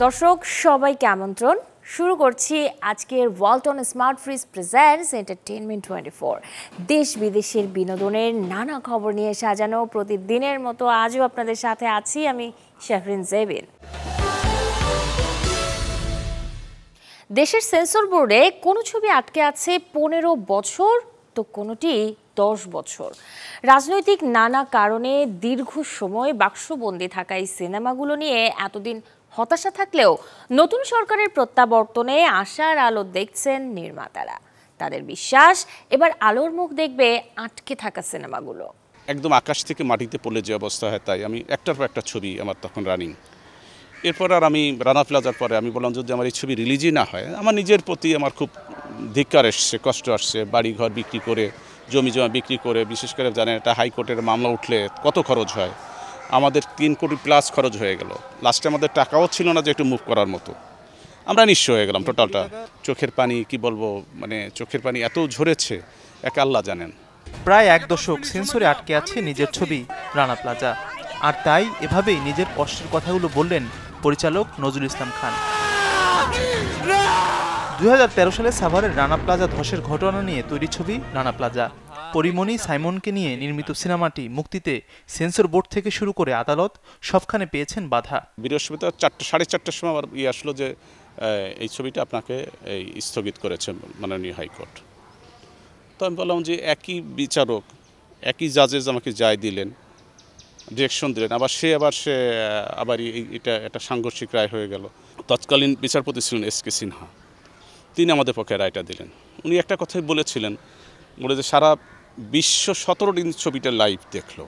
দর্শক সবাইকে আমন্ত্রণ। শুরু করছি আজকের Walton smart fridge presents entertainment 24। দেশ বিদেশের বিনোদনের নানা খবর নিয়ে সাজানো প্রতিদিনের মতো আজও আপনাদের সাথে আছি আমি শাহরিন জেবিন। দেশের সেন্সর বোর্ডে কোনো ছবি আটকে আছে 15 বছর তো কোনোটি 10 বছর। রাজনৈতিক নানা কারণে দীর্ঘ সময় বাক্সবন্দি থাকা এই সিনেমাগুলো নিয়ে এতদিন হতাশা থাকলেও নতুন সরকারের প্রত্যাবর্তনে আশার আলো দেখছেন নির্মাতারা। তাদের বিশ্বাস এবার আলোর মুখ দেখবে আটকে থাকা সিনেমাগুলো। একদম আকাশ থেকে মাটিতে পড়লে যে অবস্থা হয়, তাই আমি একটার পর একটা ছবি আমার তখন রানিং। এরপর আর আমি রানা প্লাজার পরে আমি বললাম যদি আমার এই ছবি রিলিজই না হয়, আমার নিজের প্রতি আমার খুব ধিক্কার এসছে, কষ্ট আসছে। বাড়ি ঘর বিক্রি করে, জমি জমা বিক্রি করে, বিশেষ করে জানেন একটা হাইকোর্টের মামলা উঠলে কত খরচ হয়। আমাদের 3 কোটি প্লাস খরচ হয়ে গেল। লাস্টে আমাদের টাকাও ছিল না যে একটু মুভ করার মতো। আমরা নিঃস্ব হয়ে গেলাম টোটালটা। চোখের পানি কি বলবো, মানে চোখের পানি এত ঝরেছে এক আল্লাহ জানেন। প্রায় 1 দশক সেন্সরে আটকে আছে নিজের ছবি রানা প্লাজা। আর তাই এভাবেই নিজের কষ্টের কথাগুলো বললেন পরিচালক নজরুল ইসলাম খান। 2013 সালে সাভারের রানা প্লাজা ধসের ঘটনা নিয়ে তৈরি ছবি রানা প্লাজা। পরিমণি সাইমনকে নিয়ে নির্মিত সিনেমাটি মুক্তিতে সেন্সর বোর্ড থেকে শুরু করে আদালত সবখানে পেয়েছেন বাধা। বৃহস্পতিবার 4:30টার সময় আবার আসলো যে এই ছবিটা আপনাকে স্থগিত করেছে মাননীয় হাইকোর্ট। তো আমি বললাম যে একই বিচারক, একই জাজেস আমাকে যাই দিলেন, ডিরেকশন দিলেন, সে আবার এটা একটা সাংঘর্ষিক রায় হয়ে গেল। তৎকালীন বিচারপতি ছিলেন এস.কে. সিনহা, তিনি আমাদের পক্ষে রায়টা দিলেন। উনি একটা কথাই বলেছিলেন, বলে যে সারা বিশ্ব 17 দিন ছবিটা লাইভ দেখলো।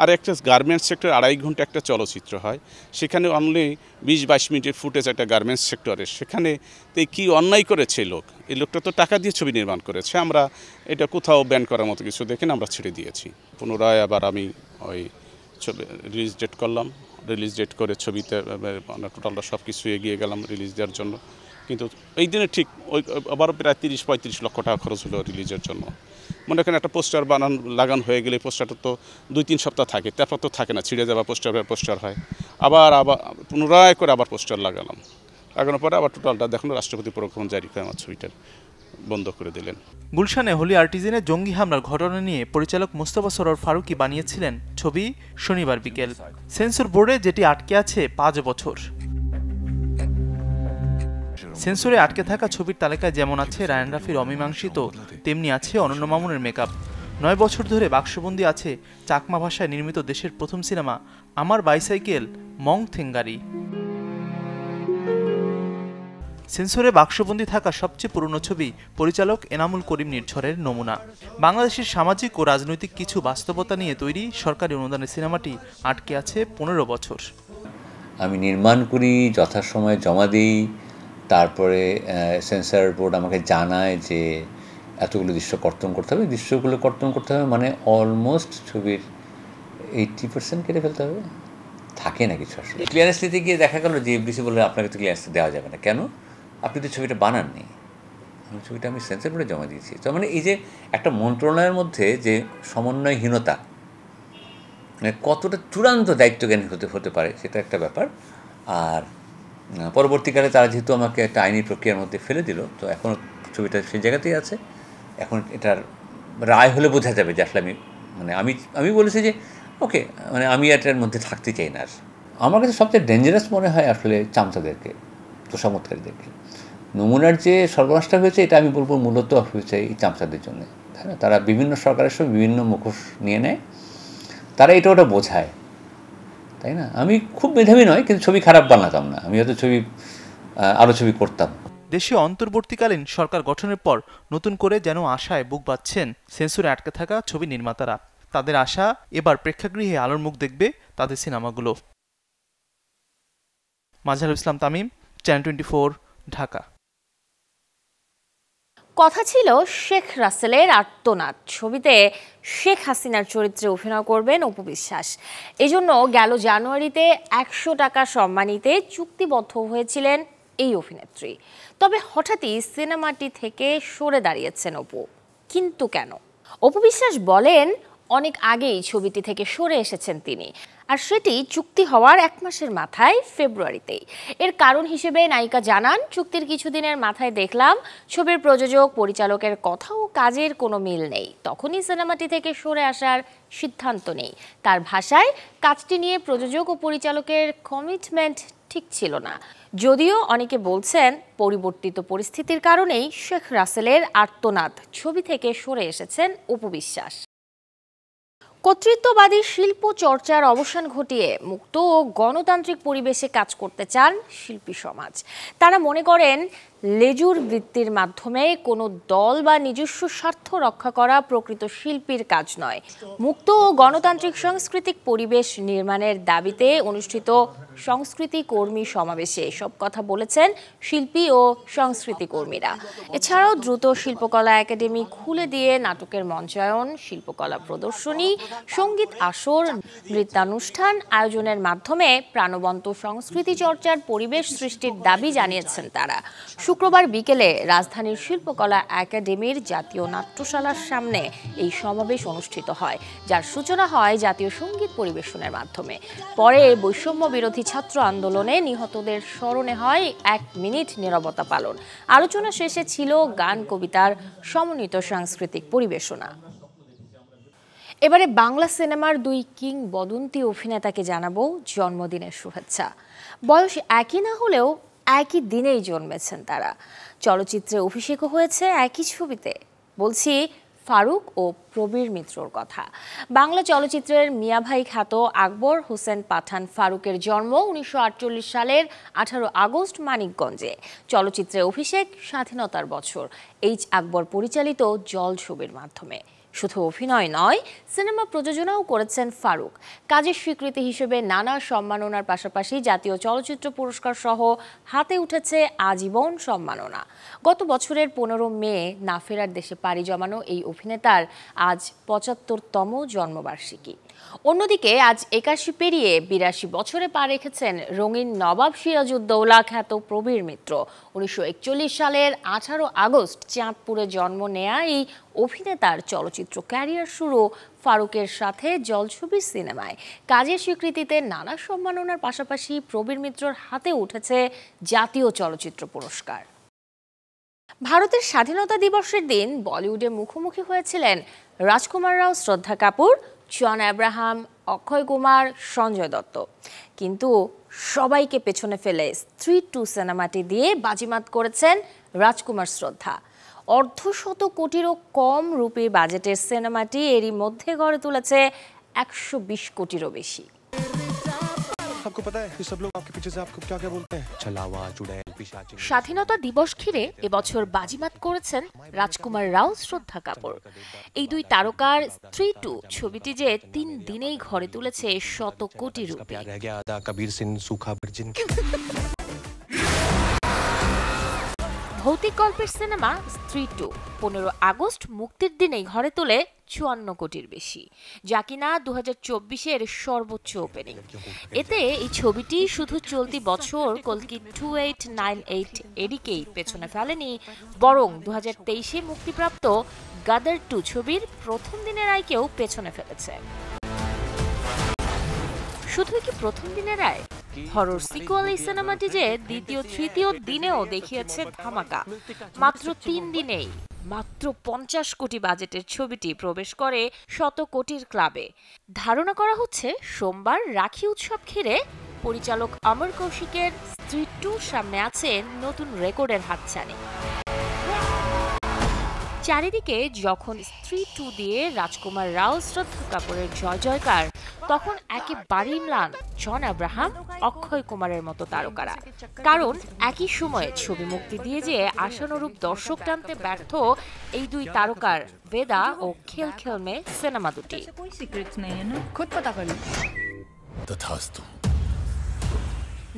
আর একটা গার্মেন্টস সেক্টর 2.5 ঘন্টা একটা চলচ্চিত্র হয়, সেখানে অনলি 20-22 মিনিটের ফুটেজ একটা গার্মেন্টস সেক্টরের। সেখানে কি অন্যায় করেছে এই লোকটা তো টাকা দিয়ে ছবি নির্মাণ করেছে। আমরা এটা কোথাও ব্যান করার মতো কিছু দেখে আমরা ছেড়ে দিয়েছি। পুনরায় আবার আমি ওই ছবি রিলিজ ডেট করলাম। রিলিজ ডেট করে ছবিতে টোটালটা সব কিছু এগিয়ে গেলাম রিলিজ দেওয়ার জন্য। কিন্তু এই দিনে ঠিক আবারও প্রায় 30-35 লক্ষ টাকা খরচ হলো রিলিজের জন্য। মনে করেন একটা পোস্টার লাগানো হয়ে গেলে পোস্টারটা তো 2-3 সপ্তাহ থাকে, তারপর তো থাকে না, ছিঁড়ে যাওয়া পোস্টার হয়। আবার পুনরায় করে আবার পোস্টার লাগানোর পরে আবার টোটালটা দেখুন রাষ্ট্রপতি প্রজ্ঞাপন জারি করে আমার ছবিটার বন্ধ করে দিলেন। গুলশানে হোলি আর্টিজেনে জঙ্গি হামলার ঘটনা নিয়ে পরিচালক মোস্তফা সরোয়ার ফারুকী বানিয়েছিলেন ছবি শনিবার বিকেল। সেন্সর বোর্ডে যেটি আটকে আছে 5 বছর। সেন্সরে আটকে থাকা ছবির তালিকায় যেমন আছে রায়ান রাফির অমীমাংসিত, তেমনি আছে অনন্য মামুনের মেকআপ। 9 বছর ধরে বাক্সবন্দি আছে চাকমা ভাষায় নির্মিত দেশের প্রথম সিনেমা আমার বাইসাইকেল মং থেঙ্গারি। সেন্সরে বাক্সবন্দি থাকা সবচেয়ে পুরনো ছবি পরিচালক এনামুল করিম নির্ঝরের নমুনা। বাংলাদেশের সামাজিক ও রাজনৈতিক কিছু বাস্তবতা নিয়ে তৈরি সরকারি অনুদানের সিনেমাটি আটকে আছে 15 বছর। আমি নির্মাণ করি, যথাসময়ে জমা দিই, তারপরে সেন্সর বোর্ড আমাকে জানায় যে এতগুলো দৃশ্য কর্তন করতে হবে। দৃশ্যগুলো কর্তন করতে হবে মানে অলমোস্ট ছবির 80% কেটে ফেলতে হবে, থাকে না কিছু। আসলে ক্লিয়ারেন্স দিতে গিয়ে দেখা গেল যে এফডিসি বললে আপনাকে তো ক্লিয়ারেন্স দেওয়া যাবে না। কেন? আপনি তো ছবিটা বানাননি। ছবিটা আমি সেন্সর বোর্ডে জমা দিয়েছি। তো মানে এই যে একটা মন্ত্রণালয়ের মধ্যে যে সমন্বয়হীনতা, মানে কতটা চূড়ান্ত দায়িত্বজ্ঞানী হতে পারে সেটা একটা ব্যাপার। আর পরবর্তীকালে তারা যেহেতু আমাকে একটা আইনি প্রক্রিয়ার মধ্যে ফেলে দিল, তো এখনও ছবিটা সেই জায়গাতেই আছে। এখন এটার রায় হলে বোঝা যাবে যে আসলে আমি বলেছি যে ওকে, মানে আমি এটার মধ্যে থাকতে চাই না। আর আমার কাছে সবচেয়ে ডেঞ্জারাস মনে হয় আসলে চামচাদেরকে, তোষামতকারীদেরকে। নমুনার যে সর্বনাশটা হয়েছে এটা আমি বলবো মূলত হয়েছে এই চামচাদের জন্য, তাই না? তারা বিভিন্ন সরকারের সঙ্গে বিভিন্ন মুখোশ নিয়ে নেয়, তারা এটা ওটা বোঝায়, তাই না? আমি খুব মেধাবী নয়, কিন্তু ছবি খারাপ বানাতাম না। আমি হয়তো আরও ছবি করতাম। দেশে অন্তর্বর্তীকালীন সরকার গঠনের পর নতুন করে যেন আশায় বুক বাঁধছেন সেন্সরে আটকে থাকা ছবি নির্মাতারা। তাদের আশা এবার প্রেক্ষাগৃহে আলোর মুখ দেখবে তাদের সিনেমাগুলো। মাজহারুল ইসলাম তামিম, চ্যানেল 24, ঢাকা। কথা ছিল শেখ রাসেলের আর্তনাদ ছবিতে শেখ হাসিনার চরিত্রে অভিনয় করবেন অপু বিশ্বাস। এজন্য গেল জানুয়ারিতে 100 টাকা সম্মানীতে চুক্তিবদ্ধ হয়েছিলেন এই অভিনেত্রী। তবে হঠাৎই সিনেমাটি থেকে সরে দাঁড়িয়েছেন অপু। কিন্তু কেন? অপু বিশ্বাস বলেন অনেক আগেই ছবিটি থেকে সরে এসেছেন তিনি। আর সেটি চুক্তি হওয়ার 1 মাসের মাথায় ফেব্রুয়ারিতেই। এর কারণ হিসেবে নায়িকা জানান, চুক্তির কিছুদিনের মাথায় দেখলাম ছবির প্রযোজক পরিচালকের কথা ও কাজের কোনো মিল নেই। তখনই সিনেমাটি থেকে সরে আসার সিদ্ধান্ত নেই। তার ভাষায়, কাজটি নিয়ে প্রযোজক ও পরিচালকের কমিটমেন্ট ঠিক ছিল না। যদিও অনেকে বলছেন পরিবর্তিত পরিস্থিতির কারণেই শেখ রাসেলের আর্তনাদ ছবি থেকে সরে এসেছেন অপু বিশ্বাস। কর্তৃত্ববাদী শিল্প চর্চার অবসান ঘটিয়ে মুক্ত ও গণতান্ত্রিক পরিবেশে কাজ করতে চান শিল্পী সমাজ। তারা মনে করেন, লেজুর বৃত্তির মাধ্যমে কোনো দল বা নিজস্ব স্বার্থ রক্ষা করা প্রকৃত শিল্পীর কাজ নয়। মুক্ত ও গণতান্ত্রিক সাংস্কৃতিক পরিবেশ নির্মাণের দাবিতে অনুষ্ঠিত সংস্কৃতি কর্মী সমাবেশে এসব কথা বলেছেন শিল্পী ও সংস্কৃতি কর্মীরা। এছাড়াও দ্রুত শিল্পকলা একাডেমি খুলে দিয়ে নাটকের মঞ্চায়ন, শিল্পকলা প্রদর্শনী, সঙ্গীত আসর, নৃত্যানুষ্ঠান আয়োজনের মাধ্যমে প্রাণবন্ত সংস্কৃতি চর্চার পরিবেশ সৃষ্টির দাবি জানিয়েছেন তারা। শুক্রবার বিকেলে রাজধানীর শিল্পকলা একাডেমির জাতীয় নাট্যশালার সামনে এই সমাবেশ অনুষ্ঠিত হয়, যার সূচনা হয় জাতীয় সঙ্গীত পরিবেশনের মাধ্যমে। পরে বৈষম্য বিরোধী ছাত্র আন্দোলনে নিহতদের স্মরণে হয় 1 মিনিট নীরবতা পালন। আলোচনা শেষে ছিল গান কবিতার সমন্বিত সাংস্কৃতিক পরিবেশনা। এবারে বাংলা সিনেমার 2 কিংবদন্তি অভিনেতাকে জানাবো জন্মদিনের শুভেচ্ছা। বয়স একই না হলেও একই দিনেই জন্মেছেন তারা। চলচ্চিত্রে অভিষেকও হয়েছে একই ছবিতে। বলছি ফারুক ও প্রবীর মিত্রর কথা। বাংলা চলচ্চিত্রের মিয়া ভাই খ্যাত আকবর হোসেন পাঠান ফারুকের জন্ম 1948 সালের 18 আগস্ট মানিকগঞ্জে। চলচ্চিত্রে অভিষেক স্বাধীনতার বছর এইচ আকবর পরিচালিত জল ছবির মাধ্যমে। শুধু অভিনয় নয়, সিনেমা প্রযোজনাও করেছেন ফারুক। কাজের স্বীকৃতি হিসেবে নানা সম্মাননার পাশাপাশি জাতীয় চলচ্চিত্র পুরস্কার সহ হাতে উঠেছে আজীবন সম্মাননা। গত বছরের 15 মে না ফেরার দেশে পাড়ি জমানো এই অভিনেতার আজ 75তম জন্মবার্ষিকী। অন্যদিকে আজ 81 পেরিয়ে 82 বছরে পা রেখেছেন রঙিন নবাব সিরাজউদ্দৌলা খ্যাত প্রবীর মিত্র। 1941 সালের 18 আগস্ট চাঁদপুরে জন্ম নেয়া এই অভিনেতার চলচ্চিত্র ক্যারিয়ার শুরু ফারুকের সাথে জলছবি সিনেমায়। কাজের স্বীকৃতিতে নানা সম্মাননার পাশাপাশি প্রবীর মিত্রর হাতে উঠেছে জাতীয় চলচ্চিত্র পুরস্কার। ভারতের স্বাধীনতা দিবসের দিন বলিউডে মুখোমুখি হয়েছিলেন রাজকুমার রাও, শ্রদ্ধা কাপুর, জন আব্রাহাম, অক্ষয় কুমার, সঞ্জয় দত্ত। কিন্তু সবাইকে পেছনে ফেলে স্ত্রী 2 সিনেমাটি দিয়ে বাজিমাত করেছেন রাজকুমার শ্রদ্ধা। 1.5 কোটিরও কম রুপি বাজেটের সিনেমাটি এরই মধ্যে গড়ে তুলেছে 120 কোটিরও বেশি। স্বাধীনতা দিবস ঘিরে এবছর বাজিমাত করেছেন রাজকুমার রাও, শ্রদ্ধা কাপুর। এই 2 তারকার স্ত্রী 2 ছবিটি যে 3 দিনেই ঘরে তুলেছে 100 কোটি রুপি। ভৌতিক গল্পের সিনেমা স্ত্রী 2 15 আগস্ট মুক্তির দিনেই ঘরে তোলে 54 কোটির বেশি, যা কিনা 2024-এর সর্বোচ্চ ওপেনিং। এতে এই ছবিটি শুধু চলতি বছর কল্কি 2898 এডিকেই পেছনে ফেলেনি, বরং 2023-এ মুক্তিপ্রাপ্ত গাদার 2 ছবির প্রথম দিনের আয়কেও পেছনে ফেলেছে। শুধু কি প্রথম দিনের আয়? হরর সিকুয়াল এই সিনেমাটি যে দ্বিতীয় তৃতীয় দিনেও দেখিয়েছে ধামাকা। মাত্র 3 দিনেই মাত্র 50 কোটি বাজেটের ছবিটি প্রবেশ করে 100 কোটির ক্লাবে। ধারণা করা হচ্ছে সোমবার রাখি উৎসব ঘিরে পরিচালক অমর কৌশিকের স্ত্রী 2 সামনে আছে নতুন রেকর্ডের হাতছানি। চারিদিকে যখন স্ত্রী 2 দিয়ে রাজকুমার রাও, শ্রদ্ধা কাপুরের জয় জয়কার, তখন একেবারেই ম্লান জন আব্রাহাম, অক্ষয় কুমারের মতো তারকারা। কারণ একই সময়ে ছবি মুক্তি দিয়ে যে আশানুরূপ দর্শক টানতে ব্যর্থ এই 2 তারকার বেদা ও খেল খেল মে সিনেমা দুটি।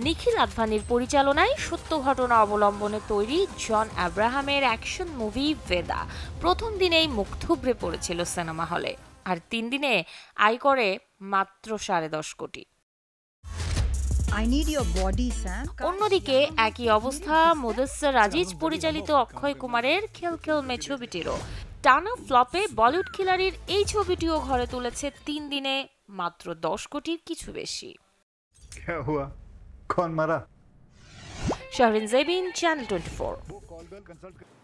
নিখিল আদভানির পরিচালনায় সত্য ঘটনা অবলম্বনে তৈরি জন আব্রাহামের অ্যাকশন মুভি ভেদা প্রথম দিনেই মুখ থুবড়ে পড়েছিল সিনেমা হলে, আর 3 দিনে আয় করে মাত্র 10.5 কোটি। অন্যদিকে একই অবস্থা মুদস্সির আজিজ পরিচালিত অক্ষয় কুমারের খেল খেল মে ছবিটিরও। টানা ফ্লপে বলিউড খিলাড়ির এই ছবিটিও ঘরে তুলেছে 3 দিনে মাত্র 10 কোটির কিছু বেশি। क्या हुआ कौन मरा শাহরিন জেবিন, চ্যানেল 24।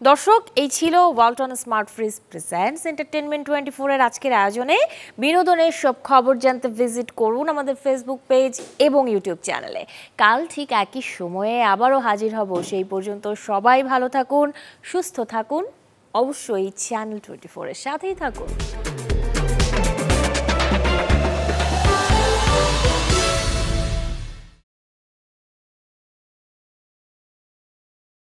দর্শক, এই ছিল Walton smart fridge presents entertainment 24 এর আজকের আয়োজনে। বিনোদনের সব খবর জানতে ভিজিট করুন আমাদের ফেসবুক পেজ এবং ইউটিউব চ্যানেলে। কাল ঠিক একই সময়ে আবারও হাজির হব। সেই পর্যন্ত সবাই ভালো থাকুন, সুস্থ থাকুন, অবশ্যই চ্যানেল 24 এর সাথেই থাকুন।